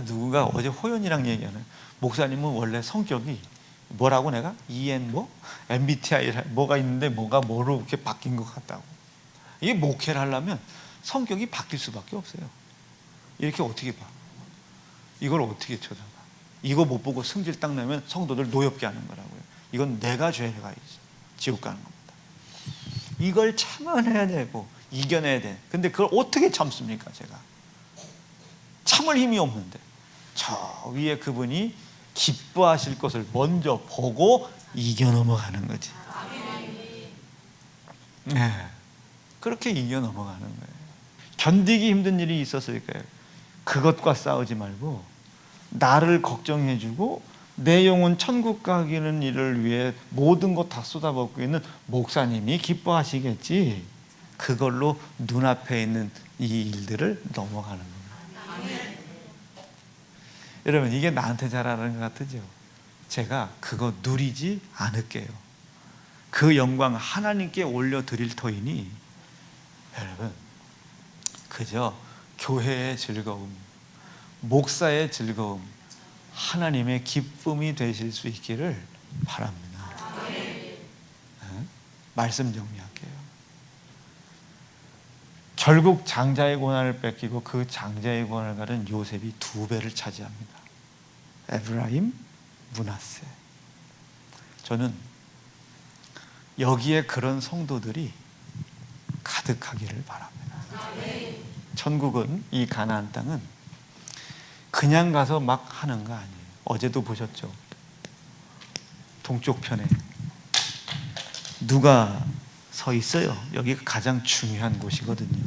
Speaker 1: 누군가 어제 호연이랑 얘기하는, 목사님은 원래 성격이 뭐라고, 내가 EN MBTI 뭐가 있는데 뭐가 뭐로 이렇게 바뀐 것 같다고. 이게 목회를 하려면 성격이 바뀔 수밖에 없어요. 이렇게 어떻게 봐? 이걸 어떻게 쳐다봐? 이거 못 보고 승질 딱 내면 성도들 노엽게 하는 거라고요. 이건 내가 죄가 있어. 지옥 가는 겁니다. 이걸 참아내야 되고 이겨내야 돼. 근데 그걸 어떻게 참습니까? 제가 참을 힘이 없는데 저 위에 그분이 기뻐하실 것을 먼저 보고 이겨 넘어가는 거지. 네, 그렇게 이겨 넘어가는 거예요. 견디기 힘든 일이 있었을 거예요. 그것과 싸우지 말고 나를 걱정해주고 내 영혼 천국 가기는 일을 위해 모든 것 다 쏟아붓고 있는 목사님이 기뻐하시겠지. 그걸로 눈앞에 있는 이 일들을 넘어가는 겁니다. 여러분, 이게 나한테 잘하는 것 같으죠? 제가 그거 누리지 않을게요. 그 영광 하나님께 올려드릴 터이니 여러분, 그저 교회의 즐거움, 목사의 즐거움, 하나님의 기쁨이 되실 수 있기를 바랍니다. 말씀 정리할게요. 결국 장자의 권한을 뺏기고 그 장자의 권한을 가진 요셉이 2배를 차지합니다. 에브라임, 므낫세. 저는 여기에 그런 성도들이 가득하기를 바랍니다. 천국은, 이 가나안 땅은 그냥 가서 막 하는 거 아니에요. 어제도 보셨죠? 동쪽 편에 누가 서 있어요. 여기가 가장 중요한 곳이거든요.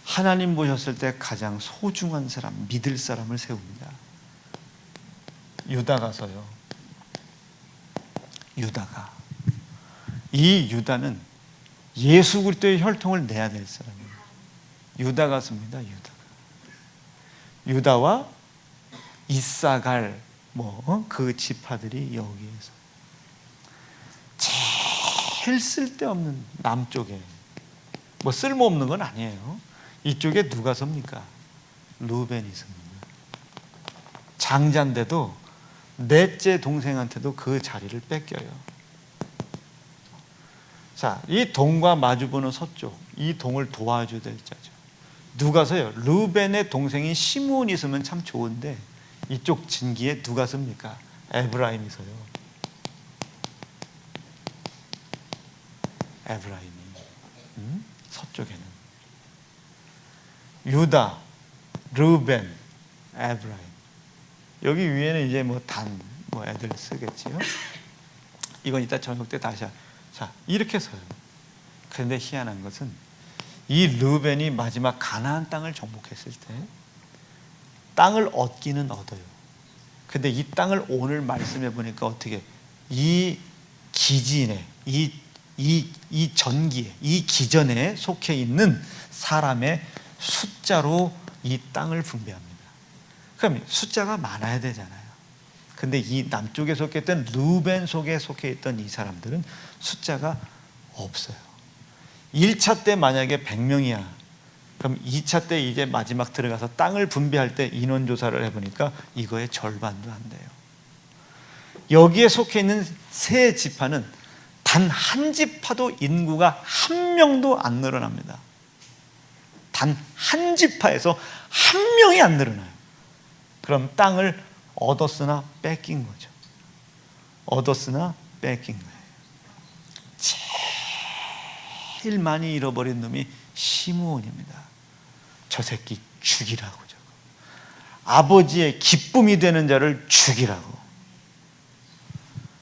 Speaker 1: 하나님 보셨을 때 가장 소중한 사람, 믿을 사람을 세웁니다. 유다가 서요. 유다가. 이 유다는 예수 그리스도의 혈통을 내야 될 사람이에요. 유다가 섭니다. 유다와 이사갈 그 지파들이 여기에서 제일 쓸데없는 남쪽에, 쓸모없는 건 아니에요. 이쪽에 누가 섭니까? 루벤이 섭니다. 장자인데도 넷째 동생한테도 그 자리를 뺏겨요. 자, 이 동과 마주보는 서쪽, 이 동을 도와줘야 될 자죠. 누가 서요? 루벤의 동생인 시므온이 있으면 참 좋은데 이쪽 진기에 누가 섭니까? 에브라임이 서요. 에브라임이, 서쪽에는 유다, 르벤, 에브라임. 여기 위에는 이제 애들 쓰겠지요. 이건 이따 저녁 때 다시 자, 이렇게 서요. 그런데 희한한 것은 이 르벤이 마지막 가나안 땅을 정복했을 때 땅을 얻기는 얻어요. 근데 이 땅을 오늘 말씀해 보니까 어떻게 이 기진에 이 전기에 이 기전에 속해 있는 사람의 숫자로 이 땅을 분배합니다. 그럼 숫자가 많아야 되잖아요. 근데 이 남쪽에 속해 있던 르벤 속에 속해 있던 이 사람들은 숫자가 없어요. 1차 때 만약에 100명이야. 그럼 2차 때 이제 마지막 들어가서 땅을 분배할 때 인원조사를 해보니까 이거의 절반도 안 돼요. 여기에 속해 있는 세 지파는 단 한 지파도 인구가 한 명도 안 늘어납니다. 단 한 지파에서 한 명이 안 늘어나요. 그럼 땅을 얻었으나 뺏긴 거죠. 얻었으나 뺏긴 거예요. 제일 많이 잃어버린 놈이 시므온입니다. 저 새끼 죽이라고. 저거. 아버지의 기쁨이 되는 자를 죽이라고.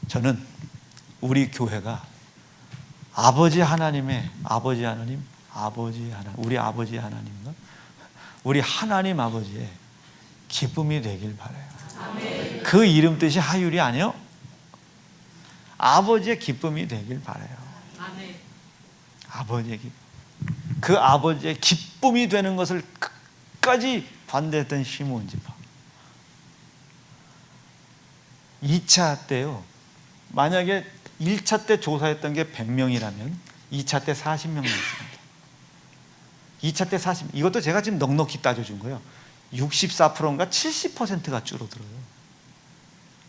Speaker 1: 저는 우리 교회가 아버지 하나님, 우리 아버지 하나님과 우리 하나님 아버지의 기쁨이 되길 바라요. 아멘. 그 이름 뜻이 하율이 아니요. 아버지의 기쁨이 되길 바라요. 아멘. 아버지의 기쁨. 그 아버지의 기쁨이 되는 것을 끝까지 반대했던 시므온 지파. 2차 때요. 만약에 1차 때 조사했던 게 100명이라면 2차 때 40명이었습니다. 2차 때 40. 이것도 제가 지금 넉넉히 따져준 거예요. 64%인가 70%가 줄어들어요.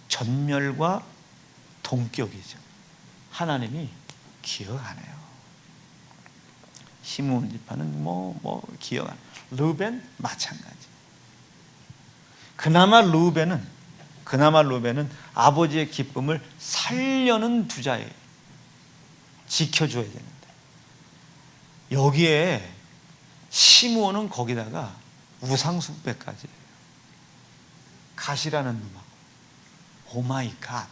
Speaker 1: 전멸과 동격이죠. 하나님이 기억 안 해요. 시므온 지파는 기억 안 해요. 르벤 마찬가지. 그나마 르벤은 아버지의 기쁨을 살려는 부자예요. 지켜줘야 되는데 여기에 시므온은 거기다가 우상숭배까지 해요. 갓이라는 놈하고 오마이 갓.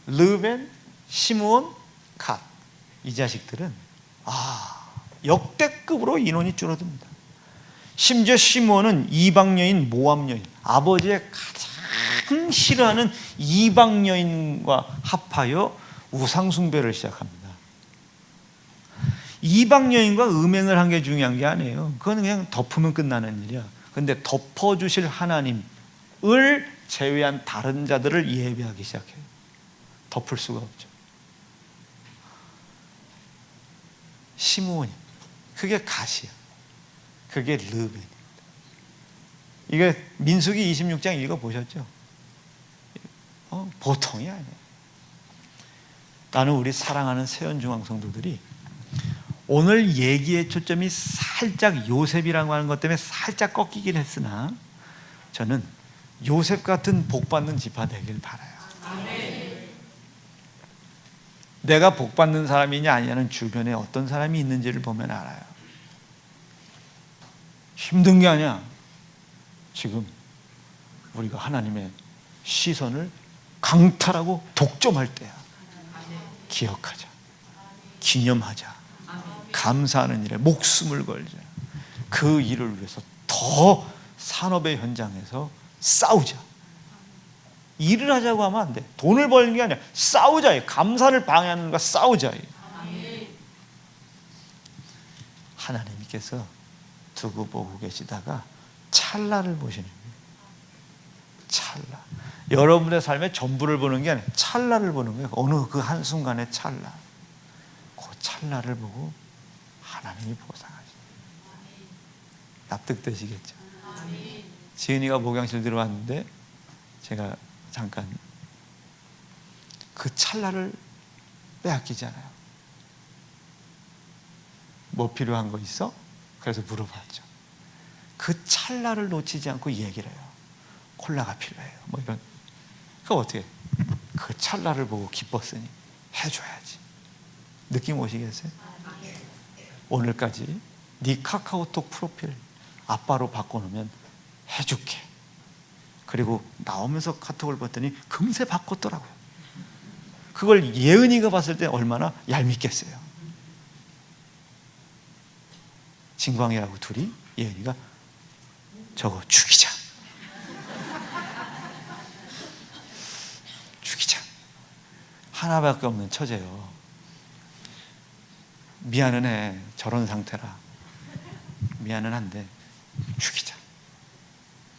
Speaker 1: 르벤, 시므온, 갓. 이 자식들은 역대급으로 인원이 줄어듭니다. 심지어 시므온은 이방 여인, 모압 여인, 아버지의 가장 싫어하는 이방 여인과 합하여 우상 숭배를 시작합니다. 이방 여인과 음행을 한 게 중요한 게 아니에요. 그건 그냥 덮으면 끝나는 일이야. 근데 덮어주실 하나님을 제외한 다른 자들을 예배하기 시작해요. 덮을 수가 없죠. 시므온이 그게 갓이야. 그게 르벤입니다. 이게 민수기 26장 읽어보셨죠? 보통이 아니에요. 나는 우리 사랑하는 세연중앙 성도들이 오늘 얘기의 초점이 살짝 요셉이라고 하는 것 때문에 살짝 꺾이긴 했으나 저는 요셉 같은 복받는 지파 되길 바라요. 아멘. 내가 복받는 사람이냐 아니냐는 주변에 어떤 사람이 있는지를 보면 알아요. 힘든 게 아니야. 지금 우리가 하나님의 시선을 강탈하고 독점할 때야. 기억하자. 기념하자. 감사하는 일에 목숨을 걸자. 그 일을 위해서 더 산업의 현장에서 싸우자. 일을 하자고 하면 안 돼. 돈을 벌는 게 아니라 싸우자. 감사를 방해하는 것과 싸우자. 하나님께서 두고 보고 계시다가 찰나를 보시는 거예요. 찰나. 여러분의 삶의 전부를 보는 게 아니라 찰나를 보는 거예요. 어느 그 한순간의 찰나. 그 찰나를 보고 하나님이 보상하시죠. 납득되시겠죠? 지은이가 목양실 들어왔는데 제가 잠깐 그 찰나를 빼앗기잖아요. 뭐 필요한 거 있어? 그래서 물어봤죠. 그 찰나를 놓치지 않고 얘기를 해요. 콜라가 필요해요. 이런. 그럼 어떻게? 그 찰나를 보고 기뻤으니 해줘야지. 느낌 오시겠어요? 오늘까지 네 카카오톡 프로필 아빠로 바꿔놓으면 해줄게. 그리고 나오면서 카톡을 봤더니 금세 바꿨더라고요. 그걸 예은이가 봤을 때 얼마나 얄밉겠어요. 진광이하고 둘이 예은이가 저거 죽이자. 죽이자. 하나밖에 없는 처제요. 미안은 해. 저런 상태라. 미안은 한데 죽이자.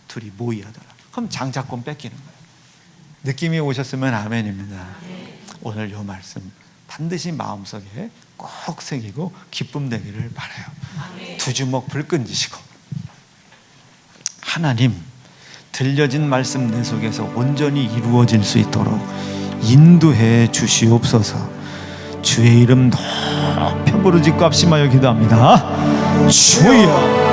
Speaker 1: 둘이 모의하더라. 그럼 장자권 뺏기는 거예요. 느낌이 오셨으면 아멘입니다. 오늘 이 말씀 반드시 마음속에 꼭 새기고 기쁨 되기를 바라요. 두 주먹 불 끈지시고, 하나님, 들려진 말씀 내 속에서 온전히 이루어질 수 있도록 인도해 주시옵소서. 주의 이름 높여 부르짖고 합심하여 기도합니다. 주여.